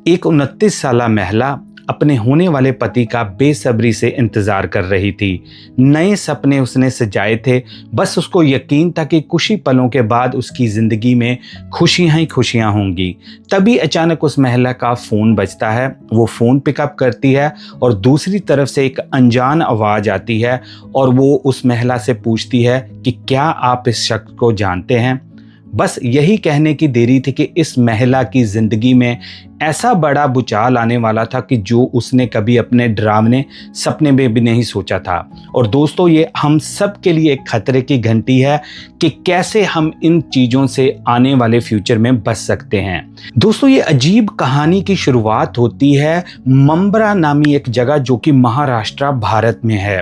एक 29 साला महिला अपने होने वाले पति का बेसब्री से इंतजार कर रही थी। नए सपने उसने सजाए थे, बस उसको यकीन था कि कुछ ही पलों के बाद उसकी ज़िंदगी में खुशियां ही खुशियां होंगी। तभी अचानक उस महिला का फ़ोन बजता है। वो फ़ोन पिकअप करती है और दूसरी तरफ से एक अनजान आवाज़ आती है और वो उस महिला से पूछती है कि क्या आप इस शख्स को जानते हैं। बस यही कहने की देरी थी कि इस महिला की ज़िंदगी में ऐसा बड़ा भूचाल आने वाला था कि जो उसने कभी अपने डरावने सपने में भी नहीं सोचा था। और दोस्तों, ये हम सब के लिए एक खतरे की घंटी है कि कैसे हम इन चीज़ों से आने वाले फ्यूचर में बच सकते हैं। दोस्तों, ये अजीब कहानी की शुरुआत होती है मंबरा नामी एक जगह जो कि महाराष्ट्र भारत में है,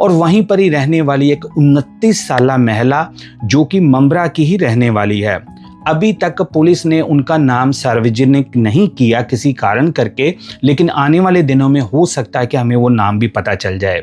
और वहीं पर ही रहने वाली एक 29 साला महिला जो कि मंबरा की ही रहने वाली है। अभी तक पुलिस ने उनका नाम सार्वजनिक नहीं किया किसी कारण करके, लेकिन आने वाले दिनों में हो सकता है कि हमें वो नाम भी पता चल जाए।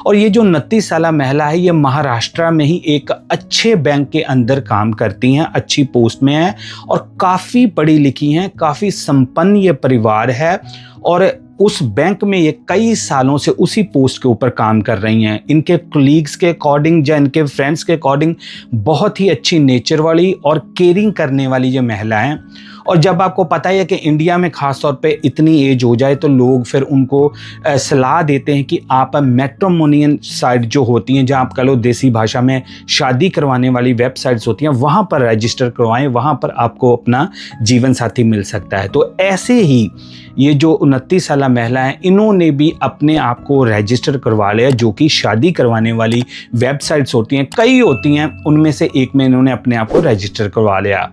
और ये जो 29 साला महिला है, ये महाराष्ट्र में ही एक अच्छे बैंक के अंदर काम करती हैं, अच्छी पोस्ट में है और काफ़ी पढ़ी लिखी हैं, काफ़ी संपन्न ये परिवार है और उस बैंक में ये कई सालों से उसी पोस्ट के ऊपर काम कर रही हैं। इनके कलीग्स के अकॉर्डिंग या इनके फ्रेंड्स के अकॉर्डिंग बहुत ही अच्छी नेचर वाली और केयरिंग करने वाली ये महिला हैं। और जब आपको पता है कि इंडिया में ख़ास तौर पे इतनी एज हो जाए तो लोग फिर उनको सलाह देते हैं कि आप मैट्रिमोनियल साइट जो होती हैं, जहाँ आप कह लो देसी भाषा में शादी करवाने वाली वेबसाइट्स होती हैं, वहाँ पर रजिस्टर करवाएं, वहाँ पर आपको अपना जीवन साथी मिल सकता है। तो ऐसे ही ये जो 29 साला महिला है, इन्होंने भी अपने आप को रजिस्टर करवा लिया, जो कि शादी करवाने वाली वेबसाइट्स होती हैं, कई होती हैं, उनमें से एक में इन्होंने अपने आप को रजिस्टर करवा लिया।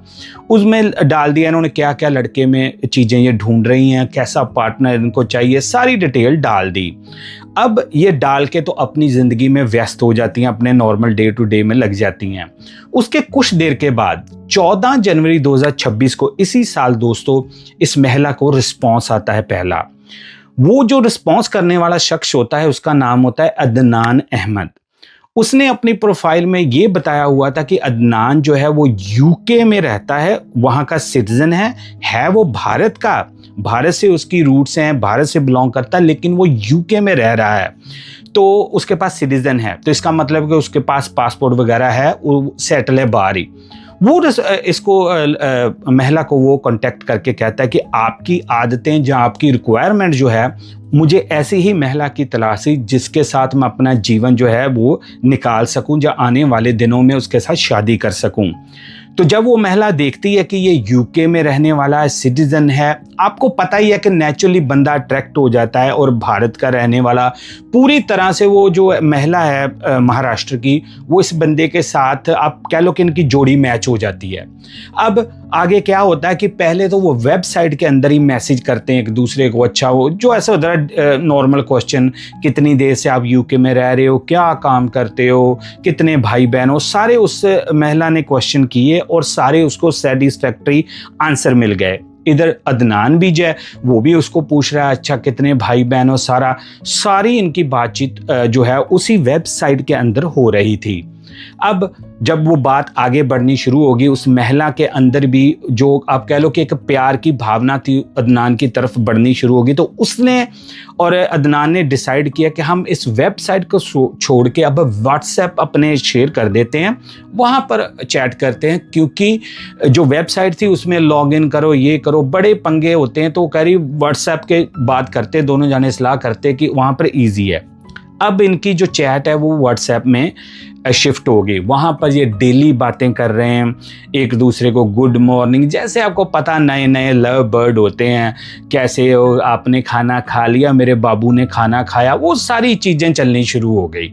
उसमें डाल दिया इन्होंने क्या क्या लड़के में चीज़ें ये ढूंढ रही हैं, कैसा पार्टनर इनको चाहिए, सारी डिटेल डाल दी। अब ये डाल के तो अपनी ज़िंदगी में व्यस्त हो जाती हैं, अपने नॉर्मल डे टू डे में लग जाती हैं। उसके कुछ देर के बाद 14 जनवरी 2026 को इसी साल दोस्तों इस महिला को रिस्पॉन्स आता है पहला। वो जो रिस्पॉन्स करने वाला शख्स होता है उसका नाम होता है अदनान अहमद। उसने अपनी प्रोफाइल में ये बताया हुआ था कि अदनान जो है वो यूके में रहता है, वहाँ का सिटीजन है वो भारत का, भारत से उसकी रूट्स हैं, भारत से बिलोंग करता है, लेकिन वो यूके में रह रहा है, तो उसके पास सिटीजन है। तो इसका मतलब कि उसके पास पासपोर्ट वगैरह है, वो सेटल है बाहर ही। वो इसको महिला को वो कांटेक्ट करके कहता है कि आपकी आदतें या आपकी रिक्वायरमेंट जो है, मुझे ऐसी ही महिला की तलाश है जिसके साथ मैं अपना जीवन जो है वो निकाल सकूं या आने वाले दिनों में उसके साथ शादी कर सकूं। तो जब वो महिला देखती है कि ये यूके में रहने वाला सिटीजन है, आपको पता ही है कि नेचुरली बंदा अट्रैक्ट हो जाता है, और भारत का रहने वाला पूरी तरह से वो जो महिला है महाराष्ट्र की, वो इस बंदे के साथ आप कह लो कि इनकी जोड़ी मैच हो जाती है। अब आगे क्या होता है कि पहले तो वो वेबसाइट के अंदर ही मैसेज करते हैं एक दूसरे को, अच्छा वो जो ऐसा होता है नॉर्मल क्वेश्चन, कितनी देर से आप यूके में रह रहे हो, क्या काम करते हो, कितने भाई बहन हो, सारे उस महिला ने क्वेश्चन किए और सारे उसको सेटिस्फैक्ट्री आंसर मिल गए। इधर अदनान भी जो है वो भी उसको पूछ रहा है, अच्छा कितने भाई बहन हो, सारी इनकी बातचीत जो है उसी वेबसाइट के अंदर हो रही थी। अब जब वो बात आगे बढ़नी शुरू होगी, उस महिला के अंदर भी जो आप कह लो कि एक प्यार की भावना थी अदनान की तरफ बढ़नी शुरू होगी। तो उसने और अदनान ने डिसाइड किया कि हम इस वेबसाइट को छोड़ के अब व्हाट्सएप अपने शेयर कर देते हैं, वहाँ पर चैट करते हैं, क्योंकि जो वेबसाइट थी उसमें लॉग इन करो, ये करो, बड़े पंगे होते हैं। तो कह रही व्हाट्सएप के बात करते, दोनों जाने सलाह करते कि वहाँ पर ईजी है। अब इनकी जो चैट है वो व्हाट्सएप में शिफ्ट हो गई, वहाँ पर ये डेली बातें कर रहे हैं एक दूसरे को, गुड मॉर्निंग, जैसे आपको पता नए नए लव बर्ड होते हैं, कैसे हो, आपने खाना खा लिया, मेरे बाबू ने खाना खाया, वो सारी चीज़ें चलनी शुरू हो गई।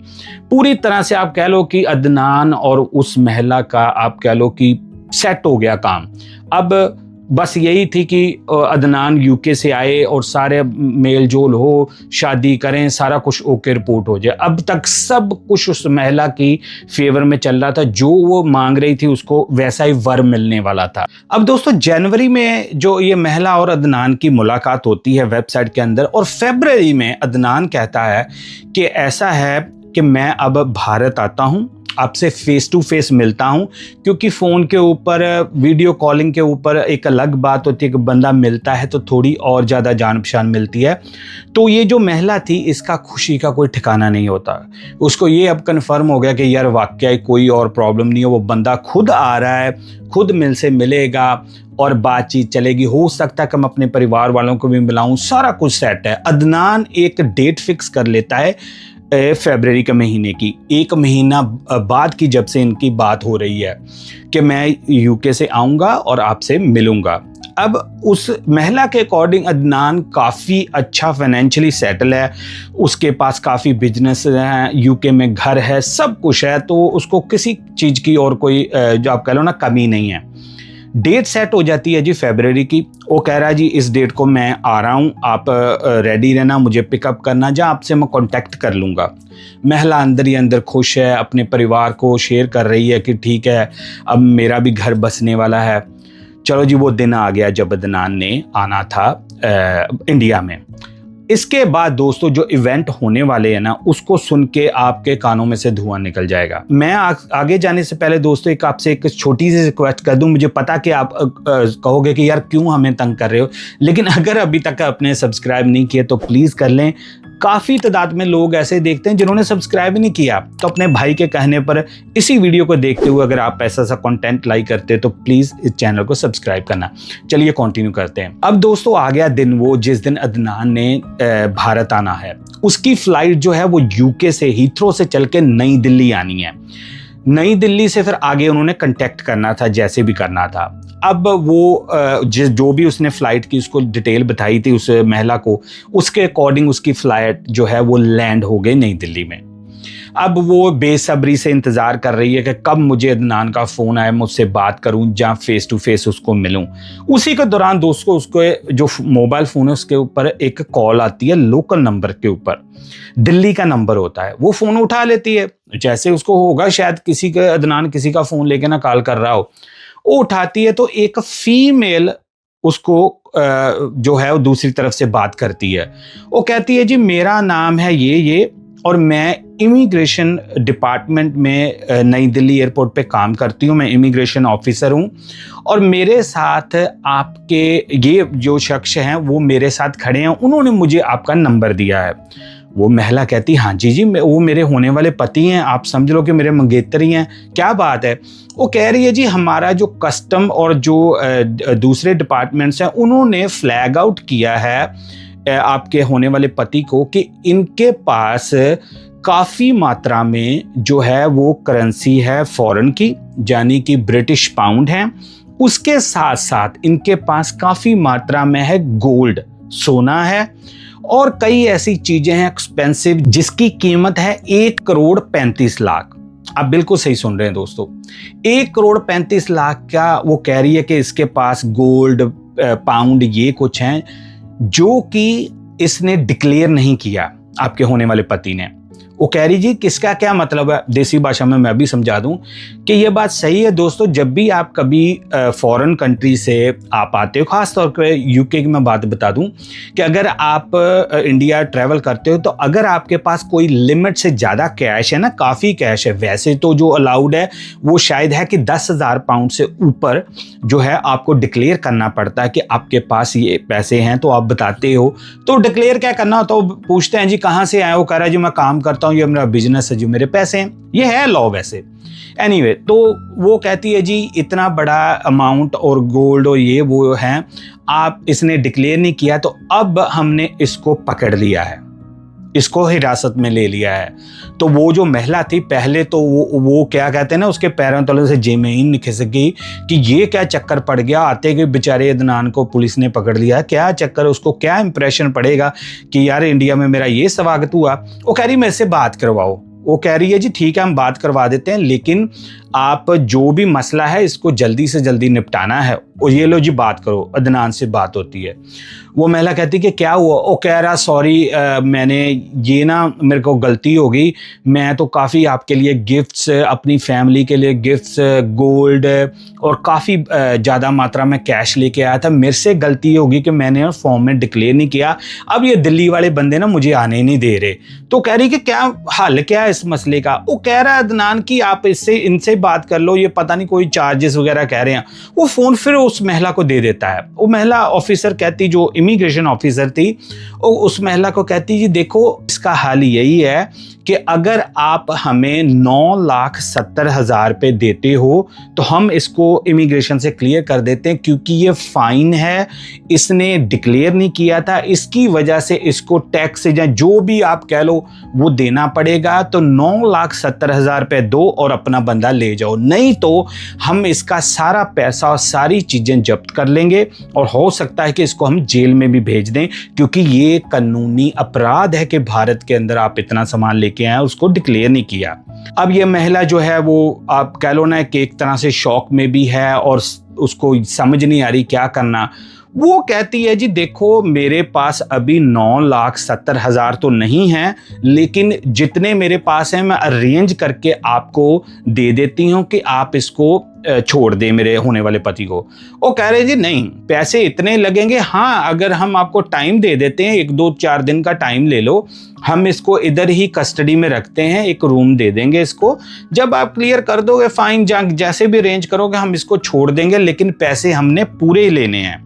पूरी तरह से आप कह लो कि अदनान और उस महिला का आप कह लो कि सेट हो गया काम। अब बस यही थी कि अदनान यूके से आए और सारे मेल जोल हो, शादी करें, सारा कुछ ओके रिपोर्ट हो जाए। अब तक सब कुछ उस महिला की फेवर में चल रहा था, जो वो मांग रही थी उसको वैसा ही वर मिलने वाला था। अब दोस्तों जनवरी में जो ये महिला और अदनान की मुलाकात होती है वेबसाइट के अंदर, और फरवरी में अदनान कहता है कि ऐसा है कि मैं अब भारत आता हूँ आपसे फेस टू फेस मिलता हूं, क्योंकि फ़ोन के ऊपर वीडियो कॉलिंग के ऊपर एक अलग बात होती है कि बंदा मिलता है तो थोड़ी और ज़्यादा जान पहचान मिलती है। तो ये जो महिला थी, इसका खुशी का कोई ठिकाना नहीं होता। उसको ये अब कन्फर्म हो गया कि यार वाकई कोई और प्रॉब्लम नहीं है, वो बंदा खुद आ रहा है, खुद से मिलेगा और बातचीत चलेगी। हो सकता है कि मैं अपने परिवार वालों को भी मिलाऊं, सारा कुछ सेट है। अदनान एक डेट फिक्स कर लेता है फरवरी के महीने की, 1 महीना बाद की, जब से इनकी बात हो रही है कि मैं यूके से आऊँगा और आपसे मिलूँगा। अब उस महिला के अकॉर्डिंग अदनान काफ़ी अच्छा फाइनेंशियली सेटल है, उसके पास काफ़ी बिजनेस है, यूके में घर है, सब कुछ है, तो उसको किसी चीज़ की और कोई जो आप कह लो ना कमी नहीं है। डेट सेट हो जाती है जी फरवरी की। वो कह रहा है जी इस डेट को मैं आ रहा हूँ, आप रेडी रहना, मुझे पिकअप करना, जहाँ आपसे मैं कांटेक्ट कर लूँगा। महिला अंदर ही अंदर खुश है, अपने परिवार को शेयर कर रही है कि ठीक है अब मेरा भी घर बसने वाला है। चलो जी, वो दिन आ गया जब अदनान ने आना था इंडिया में। इसके बाद दोस्तों जो इवेंट होने वाले हैं ना, उसको सुन के आपके कानों में से धुआं निकल जाएगा। मैं आगे जाने से पहले दोस्तों आपसे एक छोटी सी रिक्वेस्ट कर दूं। मुझे पता कि आप कहोगे कि यार क्यों हमें तंग कर रहे हो, लेकिन अगर अभी तक आपने सब्सक्राइब नहीं किया तो प्लीज़ कर लें। काफ़ी तादाद में लोग ऐसे देखते हैं जिन्होंने सब्सक्राइब ही नहीं किया, तो अपने भाई के कहने पर इसी वीडियो को देखते हुए अगर आप ऐसा कंटेंट लाइक करते हैं तो प्लीज़ इस चैनल को सब्सक्राइब करना। चलिए कंटिन्यू करते हैं। अब दोस्तों आ गया दिन वो जिस दिन अदनान ने भारत आना है। उसकी फ्लाइट जो है वो यूके से हीथ्रो से चल के नई दिल्ली आनी है। नई दिल्ली से फिर आगे उन्होंने कांटेक्ट करना था, जैसे भी करना था। अब वो जो भी उसने फ़्लाइट की उसको डिटेल बताई थी उस महिला को, उसके अकॉर्डिंग उसकी फ़्लाइट जो है वो लैंड हो गई नई दिल्ली में। अब वो बेसब्री से इंतज़ार कर रही है कि कब मुझे अदनान का फ़ोन आए, मुझसे बात करूं, जहाँ फेस टू फेस उसको मिलूं। उसी के दौरान दोस्तों उसको जो मोबाइल फ़ोन है उसके ऊपर एक कॉल आती है, लोकल नंबर के ऊपर, दिल्ली का नंबर होता है। वो फ़ोन उठा लेती है, जैसे उसको होगा शायद किसी का अदनान किसी का फ़ोन लेके ना कॉल कर रहा हो। वो उठाती है तो एक फीमेल उसको जो है वो दूसरी तरफ से बात करती है। वो कहती है जी मेरा नाम है ये और मैं इमिग्रेशन डिपार्टमेंट में नई दिल्ली एयरपोर्ट पे काम करती हूँ, मैं इमिग्रेशन ऑफिसर हूँ और मेरे साथ आपके ये जो शख्स हैं वो मेरे साथ खड़े हैं, उन्होंने मुझे आपका नंबर दिया है। वो महिला कहती हाँ जी वो मेरे होने वाले पति हैं, आप समझ लो कि मेरे मंगेतर ही हैं, क्या बात है। वो कह रही है जी हमारा जो कस्टम और जो दूसरे डिपार्टमेंट्स हैं उन्होंने फ्लैग आउट किया है आपके होने वाले पति को कि इनके पास काफ़ी मात्रा में जो है वो करेंसी है फॉरेन की, यानी कि ब्रिटिश पाउंड है। उसके साथ साथ इनके पास काफ़ी मात्रा में है गोल्ड, सोना है और कई ऐसी चीज़ें हैं एक्सपेंसिव जिसकी कीमत है 1,35,00,000। आप बिल्कुल सही सुन रहे हैं दोस्तों, 1,35,00,000 का वो कह रही है कि इसके पास गोल्ड पाउंड ये कुछ हैं जो कि इसने डिक्लेयर नहीं किया आपके होने वाले पति ने। वो कह रही जी किसका क्या मतलब है, देसी भाषा में मैं भी समझा दूं कि ये बात सही है दोस्तों। जब भी आप कभी फॉरेन कंट्री से आप आते हो, खास तौर पे यूके की मैं बात बता दूं कि अगर आप इंडिया ट्रैवल करते हो तो अगर आपके पास कोई लिमिट से ज़्यादा कैश है ना, काफ़ी कैश है, वैसे तो जो अलाउड है वो शायद है कि 10,000 पाउंड से ऊपर जो है आपको डिक्लेयर करना पड़ता है कि आपके पास ये पैसे हैं, तो आप बताते हो। तो डिक्लेयर क्या करना होता है, वो पूछते हैं जी कहाँ से आए हो, कह रहा है जी मैं काम करता हूँ, ये मेरा बिजनेस है, जो मेरे पैसे हैं, ये है लॉ वैसे। एनीवे तो वो कहती है जी इतना बड़ा अमाउंट और गोल्ड और ये वो है, आप इसने डिक्लेयर नहीं किया तो अब हमने इसको पकड़ लिया है, इसको हिरासत में ले लिया है। तो वो जो महिला थी पहले तो वो क्या कहते हैं ना, उसके पैरों तले से जमीन खिसक गई कि ये क्या चक्कर पड़ गया, आते कि बेचारे अदनान को पुलिस ने पकड़ लिया, क्या चक्कर, उसको क्या इंप्रेशन पड़ेगा कि यार इंडिया में मेरा ये स्वागत हुआ। वो कह रही मेरे से बात करवाओ। वो कह रही है जी ठीक है हम बात करवा देते हैं, लेकिन आप जो भी मसला है इसको जल्दी से जल्दी निपटाना है। और ये लो जी बात करो। अदनान से बात होती है। वो महिला कहती कि क्या हुआ? वो कह रहा सॉरी मैंने ये ना मेरे को गलती हो गई, मैं तो काफ़ी आपके लिए गिफ्ट्स, अपनी फैमिली के लिए गिफ्ट्स, गोल्ड और काफ़ी ज़्यादा मात्रा में कैश लेके आया था। मेरे से गलती होगी कि मैंने फॉर्म में डिक्लेयर नहीं किया। अब ये दिल्ली वाले बंदे ना मुझे आने नहीं दे रहे। तो कह रही कि क्या हल क्या है इस मसले का? वो कह रहा है अदनान कि आप इनसे बात कर लो, ये पता नहीं कोई चार्जेस वगैरह कह रहे हैं। वो फ़ोन फिर उस महिला को दे देता है। वो महिला ऑफिसर कहती, जो इमिग्रेशन ऑफिसर थी, वो उस महिला को कहती जी देखो इसका हल यही है कि अगर आप हमें 9,70,000 रुपये देते हो तो हम इसको इमिग्रेशन से क्लियर कर देते हैं, क्योंकि ये फ़ाइन है, इसने डिक्लेयर नहीं किया था, इसकी वजह से इसको टैक्स या जो भी आप कह लो वो देना पड़ेगा। तो 9,70,000 रुपये दो और अपना बंदा ले जाओ, नहीं तो हम इसका सारा पैसा और सारी चीज़ें जब्त कर लेंगे और हो सकता है कि इसको हम जेल में भी भेज दें, क्योंकि ये कानूनी अपराध है कि भारत के अंदर आप इतना सामान लेके आए उसको डिक्लेयर नहीं किया। अब ये महिला जो है वो आप कह लो ना कि एक तरह से शॉक में भी है और उसको समझ नहीं आ रही क्या करना। वो कहती है जी देखो मेरे पास अभी 9,70,000 तो नहीं है, लेकिन जितने मेरे पास हैं मैं अरेंज करके आपको दे देती हूँ कि आप इसको छोड़ दे मेरे होने वाले पति को। वो कह रहे जी नहीं पैसे इतने लगेंगे, हाँ अगर हम आपको टाइम दे देते हैं, 1-2-4 दिन का टाइम ले लो, हम इसको इधर ही कस्टडी में रखते हैं, एक रूम दे देंगे इसको, जब आप क्लियर कर दोगे फाइन जैसे भी अरेंज करोगे हम इसको छोड़ देंगे, लेकिन पैसे हमने पूरे ही लेने हैं।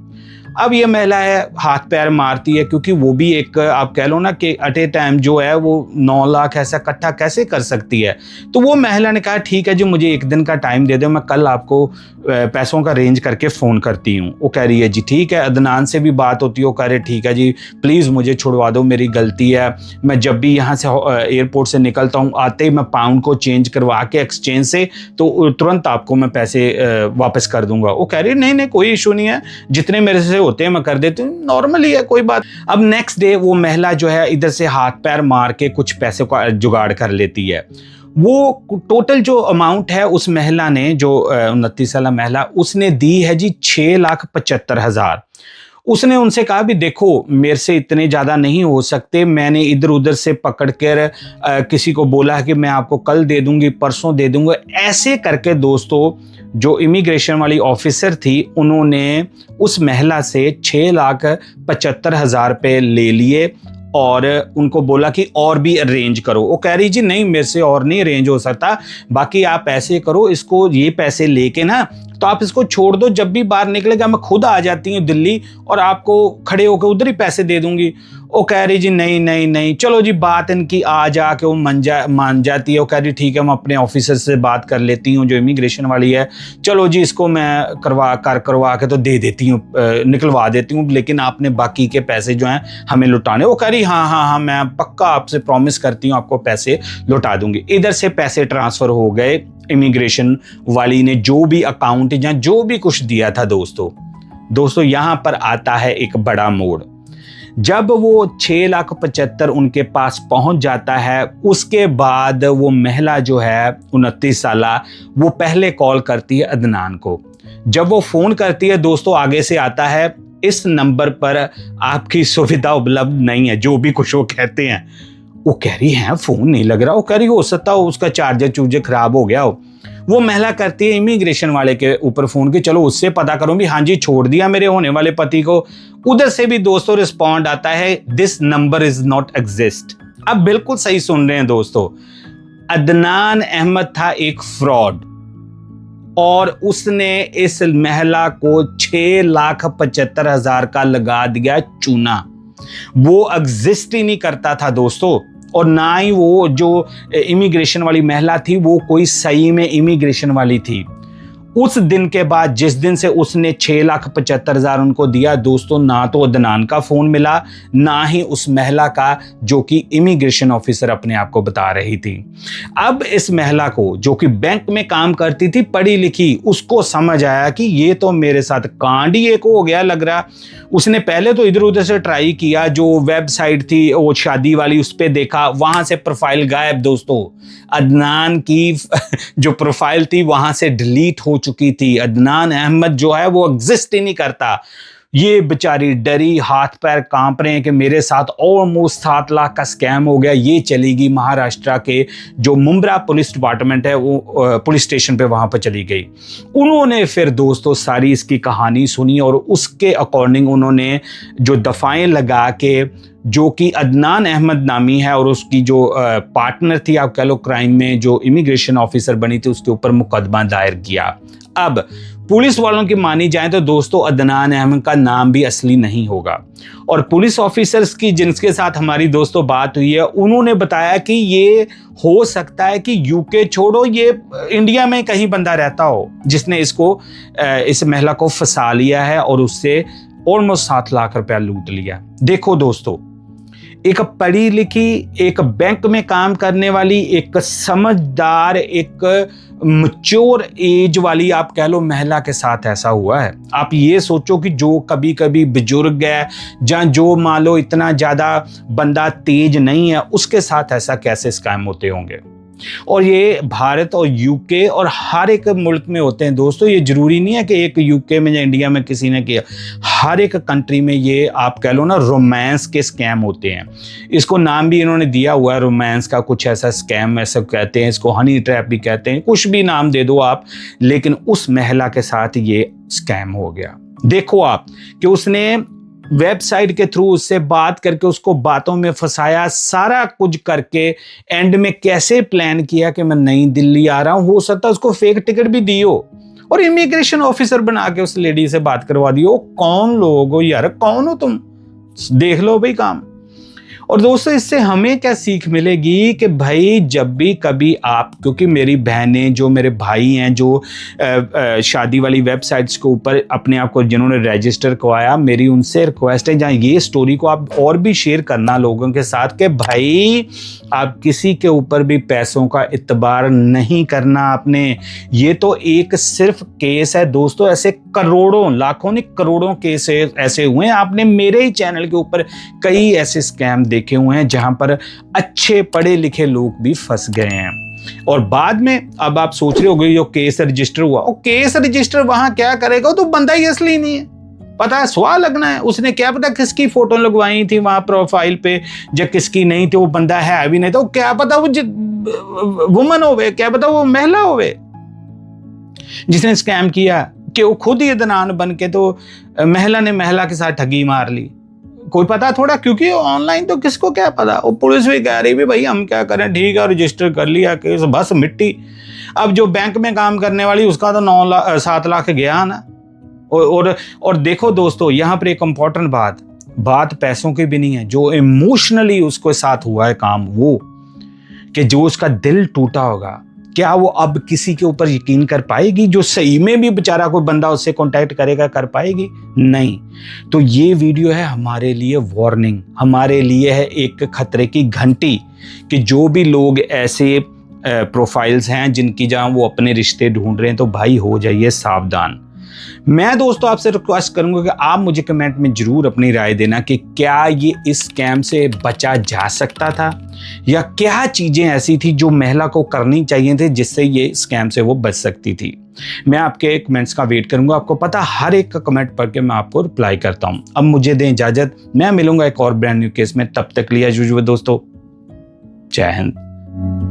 अब ये महिला है हाथ पैर मारती है, क्योंकि वो भी एक आप कह लो ना कि एट ए टाइम जो है वो 9 लाख ऐसा इकट्ठा कैसे कर सकती है। तो वो महिला ने कहा ठीक है जी मुझे 1 दिन का टाइम दे दो, मैं कल आपको पैसों का अरेंज करके फ़ोन करती हूँ। वो कह रही है जी ठीक है। अदनान से भी बात होती है, वो कह रहे ठीक है जी प्लीज़ मुझे छुड़वा दो, मेरी गलती है, मैं जब भी यहाँ से एयरपोर्ट से निकलता हूँ आते ही मैं पाउंड को चेंज करवा के एक्सचेंज से तो तुरंत आपको मैं पैसे वापस कर दूंगा। वो कह रही नहीं नहीं कोई इशू नहीं है, जितने मेरे से होते हैं मैं कर देती हूँ, नॉर्मली है कोई बात। अब नेक्स्ट डे वो महिला जो है इधर से हाथ पैर मार के कुछ पैसे का जुगाड़ कर लेती है। वो टोटल जो अमाउंट है उस महिला ने, जो 29 साल महिला, उसने दी है जी 6,75,000। उसने उनसे कहा भी देखो मेरे से इतने ज़्यादा नहीं हो सकते, मैंने इधर उधर से पकड़ कर किसी को बोला है कि मैं आपको कल दे दूंगी, परसों दे दूंगा। ऐसे करके दोस्तों जो इमिग्रेशन वाली ऑफिसर थी उन्होंने उस महिला से 6,75,000 रुपये ले लिए और उनको बोला कि और भी अरेंज करो। वो कह रही जी नहीं मेरे से और नहीं अरेंज हो सकता, बाकी आप ऐसे करो, इसको ये पैसे लेके ना तो आप इसको छोड़ दो, जब भी बाहर निकलेगा मैं खुद आ जाती हूँ दिल्ली और आपको खड़े होकर उधर ही पैसे दे दूंगी। वो कह रही जी नहीं नहीं नहीं, चलो जी बात इनकी आ जा के वो मान जाती है। वो कह रही ठीक है मैं अपने ऑफिसर से बात कर लेती हूँ जो इमिग्रेशन वाली है, चलो जी इसको मैं करवा के तो दे देती हूँ, निकलवा देती हूँ, लेकिन आपने बाकी के पैसे जो हैं हमें लुटाने। वो कह रही हाँ मैं पक्का आपसे प्रॉमिस करती हूँ आपको पैसे लुटा दूंगी। इधर से पैसे ट्रांसफ़र हो गए, इमिग्रेशन वाली ने जो भी अकाउंट या जो भी कुछ दिया था। दोस्तों यहाँ पर आता है एक बड़ा मोड़। जब वो 6,75,000 उनके पास पहुंच जाता है, उसके बाद वो महिला जो है 29 साल, वो पहले कॉल करती है अदनान को। जब वो फ़ोन करती है दोस्तों आगे से आता है इस नंबर पर आपकी सुविधा उपलब्ध नहीं है, जो भी कुछ वो कहते हैं। वो कह रही है फ़ोन नहीं लग रहा। वो कह रही हो सकता हो उसका चार्जर खराब हो गया हो। वो महिला करती है इमिग्रेशन वाले के ऊपर फ़ोन कि चलो उससे पता करूँ भी, हाँ जी छोड़ दिया मेरे होने वाले पति को। उधर से भी दोस्तों रिस्पॉन्ड आता है this number is not exist. अब बिल्कुल सही सुन रहे हैं दोस्तों, अदनान अहमद था एक फ्रॉड और उसने इस महिला को 6,75,000 का लगा दिया चूना। वो एग्जिस्ट ही नहीं करता था दोस्तों, और ना ही वो जो इमिग्रेशन वाली महिला थी वो कोई सही में इमिग्रेशन वाली थी। उस दिन के बाद जिस दिन से उसने 6,75,000 उनको दिया दोस्तों, ना तो अदनान का फोन मिला, ना ही उस महिला का जो कि इमिग्रेशन ऑफिसर अपने आप को बता रही थी। अब इस महिला को जो कि बैंक में काम करती थी, पढ़ी लिखी, उसको समझ आया कि ये तो मेरे साथ कांड ही एक हो गया लग रहा। उसने पहले तो इधर उधर से ट्राई किया, जो वेबसाइट थी वो शादी वाली, उस पर देखा, वहां से प्रोफाइल गायब दोस्तों। अदनान की जो प्रोफाइल थी वहां से डिलीट हो चुकी थी। अदनान अहमद जो है वो एग्जिस्ट ही नहीं करता। ये बेचारी डरी, हाथ पैर कांप रहे हैं कि मेरे साथ ऑलमोस्ट 7 लाख का स्कैम हो गया। ये चली गई महाराष्ट्र के जो मुंब्रा पुलिस डिपार्टमेंट है, वो पुलिस स्टेशन पे वहां पर चली गई। उन्होंने फिर दोस्तों सारी इसकी कहानी सुनी और उसके अकॉर्डिंग उन्होंने जो दफाएं लगा के, जो कि अदनान अहमद नामी है और उसकी जो पार्टनर थी, आप कह लो क्राइम में, जो इमिग्रेशन ऑफिसर बनी थी, उसके ऊपर मुकदमा दायर किया। अब पुलिस वालों की मानी जाए तो दोस्तों अदनान अहमद का नाम भी असली नहीं होगा। और पुलिस ऑफिसर्स की जिनके साथ हमारी दोस्तों बात हुई है, उन्होंने बताया कि ये हो सकता है कि यूके छोड़ो, ये इंडिया में कहीं बंदा रहता हो जिसने इस महिला को फंसा लिया है और उससे ऑलमोस्ट 7 लाख रुपया लूट लिया। देखो दोस्तों, एक पढ़ी लिखी, एक बैंक में काम करने वाली, एक समझदार, एक मैच्योर एज वाली आप कह लो महिला के साथ ऐसा हुआ है। आप ये सोचो कि जो कभी कभी बुजुर्ग है, या जो मान लो इतना ज्यादा बंदा तेज नहीं है, उसके साथ ऐसा कैसे स्कैम होते होंगे। और ये भारत और यूके और हर एक मुल्क में होते हैं दोस्तों। ये जरूरी नहीं है कि एक यूके में या इंडिया में किसी ने किया, हर एक कंट्री में ये आप कह लो ना रोमांस के स्कैम होते हैं। इसको नाम भी इन्होंने दिया हुआ है रोमांस का, कुछ ऐसा स्कैम ऐसा कहते हैं, इसको हनी ट्रैप भी कहते हैं, कुछ भी नाम दे दो आप। लेकिन उस महिला के साथ ये स्कैम हो गया। देखो आप कि उसने वेबसाइट के थ्रू उससे बात करके उसको बातों में फंसाया, सारा कुछ करके एंड में कैसे प्लान किया कि मैं नई दिल्ली आ रहा हूं, हो सकता है उसको फेक टिकट भी दी हो और इमिग्रेशन ऑफिसर बना के उस लेडी से बात करवा दी हो। कौन लोग हो यार, कौन हो तुम, देख लो भाई काम। और दोस्तों इससे हमें क्या सीख मिलेगी कि भाई जब भी कभी आप, क्योंकि मेरी बहनें, जो मेरे भाई हैं, जो शादी वाली वेबसाइट्स के ऊपर अपने आप को जिन्होंने रजिस्टर करवाया, मेरी उनसे रिक्वेस्ट है जहाँ ये स्टोरी को आप और भी शेयर करना लोगों के साथ कि भाई आप किसी के ऊपर भी पैसों का इतबार नहीं करना आपने। ये तो एक सिर्फ केस है दोस्तों, ऐसे करोड़ों, लाखों नहीं करोड़ों केस ऐसे हुए हैं। आपने मेरे ही चैनल के ऊपर कई ऐसे स्कैम देखे हुए हैं जहां पर अच्छे पढ़े लिखे लोग भी फंस गए हैं। और बाद में अब आप सोच रहे होंगे जो केस रजिस्टर हुआ, और केस रजिस्टर वहां क्या करेगा, तो बंदा ही असली नहीं है, पता है स्वा लगना है। उसने क्या पता किसकी फोटो लगवाई थी वहां प्रोफाइल पे, जब किसकी नहीं थी, वो बंदा है भी नहीं, तो क्या पता वो वुमन होवे, क्या पता वो महिला होवे जिसने स्कैम किया, कि वो खुद ही अदनान बन के तो महिला ने महिला के साथ ठगी मार ली। कोई पता थोड़ा, क्योंकि ऑनलाइन तो किसको क्या पता। वो पुलिस भी कह रही भी भाई हम क्या करें, ठीक है रजिस्टर कर लिया केस, बस मिट्टी। अब जो बैंक में काम करने वाली उसका तो 7 लाख गया ना। और देखो दोस्तों यहाँ पर एक इम्पॉर्टेंट बात पैसों की भी नहीं है, जो इमोशनली उसके साथ हुआ है काम, वो कि जो उसका दिल टूटा होगा, क्या वो अब किसी के ऊपर यकीन कर पाएगी? जो सही में भी बेचारा कोई बंदा उससे कांटेक्ट करेगा, कर पाएगी? नहीं। तो ये वीडियो है हमारे लिए वार्निंग, हमारे लिए है एक खतरे की घंटी कि जो भी लोग ऐसे प्रोफाइल्स हैं जिनकी जहां वो अपने रिश्ते ढूंढ रहे हैं, तो भाई हो जाइए सावधान। मैं दोस्तों आपसे रिक्वेस्ट करूंगा कि आप मुझे कमेंट में जरूर अपनी राय देना कि क्या ये इस स्कैम से बचा जा सकता था, या क्या चीजें ऐसी थी जो महिला को करनी चाहिए थी जिससे ये स्कैम से वो बच सकती थी। मैं आपके कमेंट्स का वेट करूंगा। आपको पता हर एक का कमेंट पढ़ के मैं आपको रिप्लाई करता हूं। अब मुझे दें इजाजत, मैं मिलूंगा एक और ब्रांड न्यू केस में। तब तक लिया दोस्तों, जय हिंद।